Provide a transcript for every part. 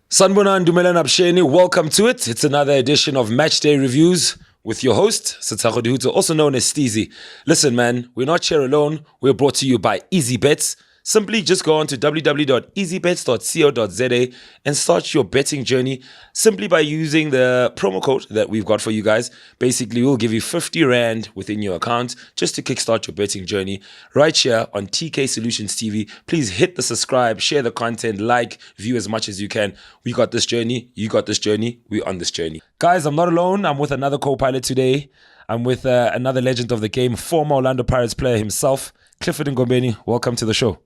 Sanbonan Dumelan Absheni, welcome to it. It's another edition of Matchday Reviews with your host, Sitsago Dihuto, also known as Steezy. Listen, man, we're not here alone. We're brought to you by Easy Bets. Simply just go on to www.easybets.co.za and start your betting journey simply by using the promo code that we've got for you guys. Basically, we'll give you 50 Rand within your account just to kickstart your betting journey right here on TK Solutions TV. Please hit the subscribe, share the content, like, view as much as you can. We got this journey. You got this journey. We're on this journey. Guys, I'm not alone. I'm with another co-pilot today. I'm with another legend of the game, former Orlando Pirates player himself, Clifford Ngobeni. Welcome to the show.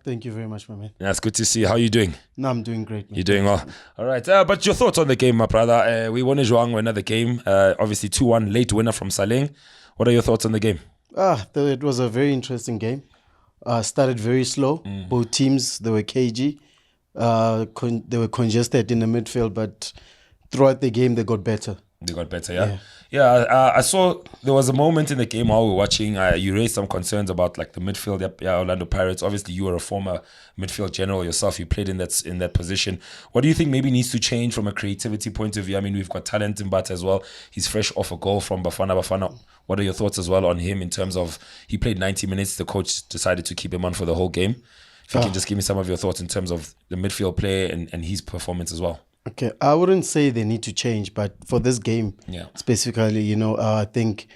Thank you very much, my man. Yeah, it's good to see you. How are you doing? No, I'm doing great, man. You're doing well. All right. But your thoughts on the game, my brother? We won a Zhuang, another game. Obviously, 2-1, late winner from Saleng. What are your thoughts on the game? It was a very interesting game. Started very slow. Both teams, they were cagey. They were congested in the midfield, but throughout the game, they got better. They got better, yeah? Yeah, I saw there was a moment in the game while we were watching. You raised some concerns about like the midfield, Orlando Pirates. Obviously, you were a former midfield general yourself. You played in that position. What do you think maybe needs to change from a creativity point of view? I mean, we've got talent in Bat as well. He's fresh off a goal from Bafana. What are your thoughts as well on him in terms of he played 90 minutes? The coach decided to keep him on for the whole game. If you can just give me some of your thoughts in terms of the midfield play and his performance as well. Okay, I wouldn't say they need to change, but for this game specifically, I think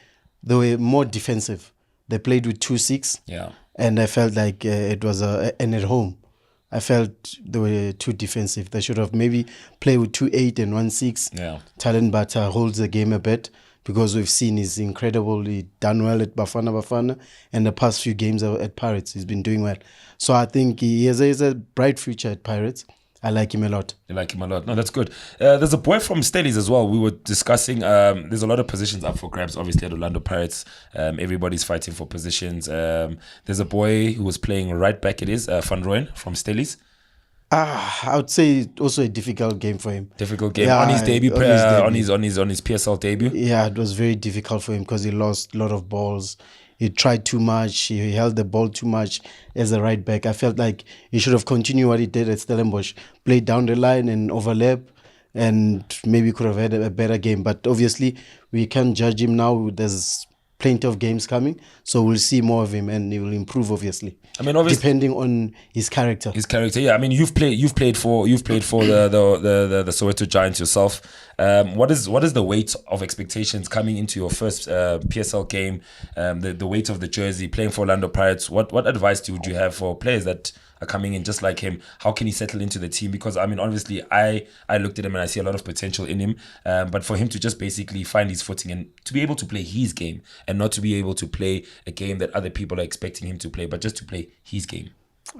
they were more defensive. They played with 2-6, and I felt like it was and at home, I felt they were too defensive. They should have maybe played with 2-8 and 1-6. Talent Bata holds the game a bit because we've seen he's incredibly done well at Bafana, and the past few games at Pirates, he's been doing well. So I think he has a bright future at Pirates. I like him a lot. You like him a lot. No, that's good. There's a boy from Stellies as well. We were discussing, there's a lot of positions up for grabs, obviously, at Orlando Pirates. Everybody's fighting for positions. There's a boy who was playing right back, Van Rooyen from Stellies. I would say also a difficult game for him. Difficult game on his debut, on his PSL debut. Yeah, it was very difficult for him because he lost a lot of balls. He tried too much. He held the ball too much as a right back. I felt like he should have continued what he did at Stellenbosch, played down the line and overlap, and maybe could have had a better game. But obviously, we can't judge him now. There's plenty of games coming, so we'll see more of him, and he will improve. Obviously, I mean, depending on his character. Yeah. I mean, you've played for the Soweto Giants yourself. What is the weight of expectations coming into your first PSL game? The weight of the jersey, playing for Orlando Pirates. What advice would you have for players that are coming in just like him? How can he settle into the team? Because I mean, obviously, I looked at him and I see a lot of potential in him. But for him to just basically find his footing and to be able to play his game and not to be able to play a game that other people are expecting him to play, but just to play his game.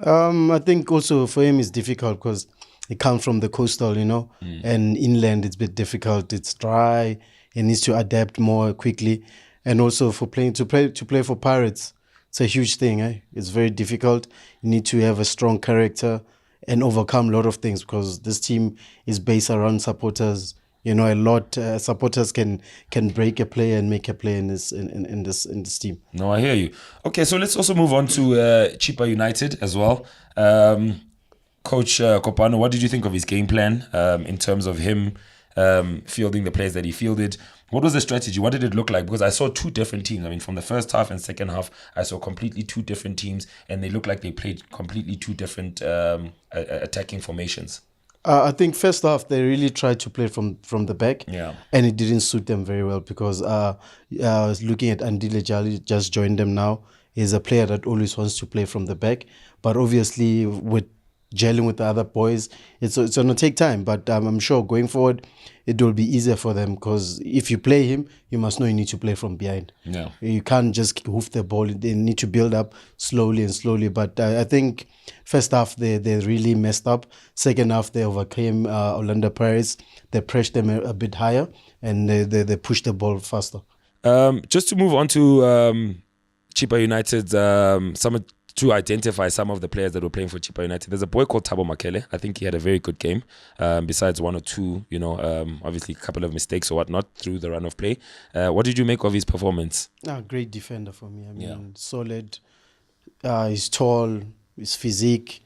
I think also for him it's difficult because he comes from the coastal, and inland it's a bit difficult. It's dry. He needs to adapt more quickly, and also to play for Pirates, it's a huge thing. It's very difficult. You need to have a strong character and overcome a lot of things because this team is based around supporters. A lot supporters can break a player and make a play in this team. No, I hear you. Okay, so let's also move on to Chippa United as well. Coach Kopano, what did you think of his game plan in terms of him fielding the players that he fielded? What was the strategy? What did it look like? Because I saw two different teams. I mean, from the first half and second half, I saw completely two different teams, and they looked like they played completely two different attacking formations. I think first half they really tried to play from the back, and it didn't suit them very well because I was looking at Andile Jali, just joined them now. He's a player that always wants to play from the back, but obviously with gelling with the other boys, it's going to take time. But I'm sure going forward, it will be easier for them because if you play him, you must know you need to play from behind. You can't just hoof the ball. They need to build up slowly. But I think first half they really messed up. Second half they overcame Orlando Pirates. They pressured them a bit higher and they pushed the ball faster. Just to move on to Chippa United, to identify some of the players that were playing for Chippa United. There's a boy called Thabo Makele. I think he had a very good game. Besides one or two, obviously a couple of mistakes or whatnot through the run of play. What did you make of his performance? Great defender for me. I mean, solid. He's tall. His physique.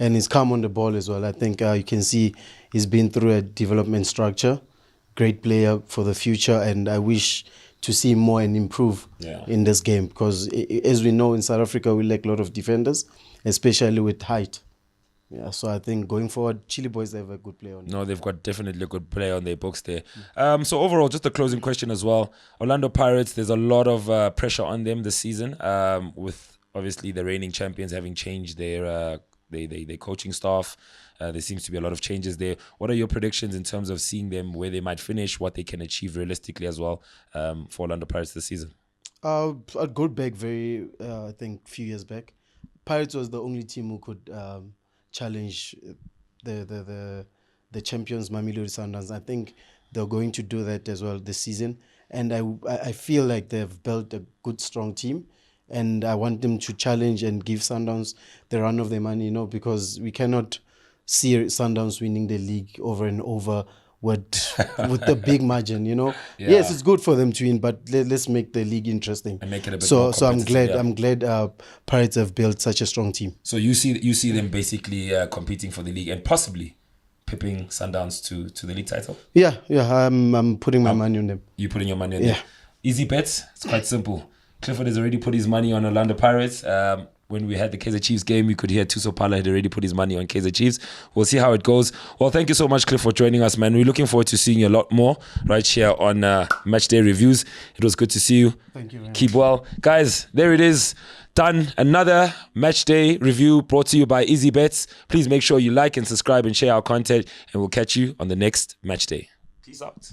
and he's calm on the ball as well. I think you can see he's been through a development structure. Great player for the future, and I wish to see him more and improve in this game, because as we know, in South Africa we lack a lot of defenders, especially with height. Yeah, so I think going forward, Chile boys have a good player on. No, they've got definitely a good player on their books there. So overall, just a closing question as well. Orlando Pirates, there's a lot of pressure on them this season, with obviously the reigning champions having changed their coaching staff. There seems to be a lot of changes there. What are your predictions in terms of seeing them, where they might finish, what they can achieve realistically as well, for Orlando Pirates this season? I'd go back I think a few years back. Pirates was the only team who could challenge the champions, Mamelodi Sundowns. I think they're going to do that as well this season, and I feel like they've built a good, strong team, and I want them to challenge and give Sundowns the run of their money, because we cannot see Sundowns winning the league over and over with the big margin, Yes, it's good for them to win, but let's make the league interesting and make it a bit more more competitive. I'm glad Pirates have built such a strong team. So you see them basically competing for the league and possibly pipping Sundowns to the league title? Yeah, I'm putting my money on them. You putting your money on them? Easy bets. It's quite simple. Clifford has already put his money on Orlando Pirates. When we had the Kaizer Chiefs game, you could hear Tuso Pala had already put his money on Kaizer Chiefs. We'll see how it goes. Well, thank you so much, Cliff, for joining us, man. We're looking forward to seeing you a lot more right here on Match Day Reviews. It was good to see you. Thank you. Keep well. Guys, there it is. Done. Another Match Day review brought to you by Easy Bets. Please make sure you like and subscribe and share our content, and we'll catch you on the next Match Day. Peace out.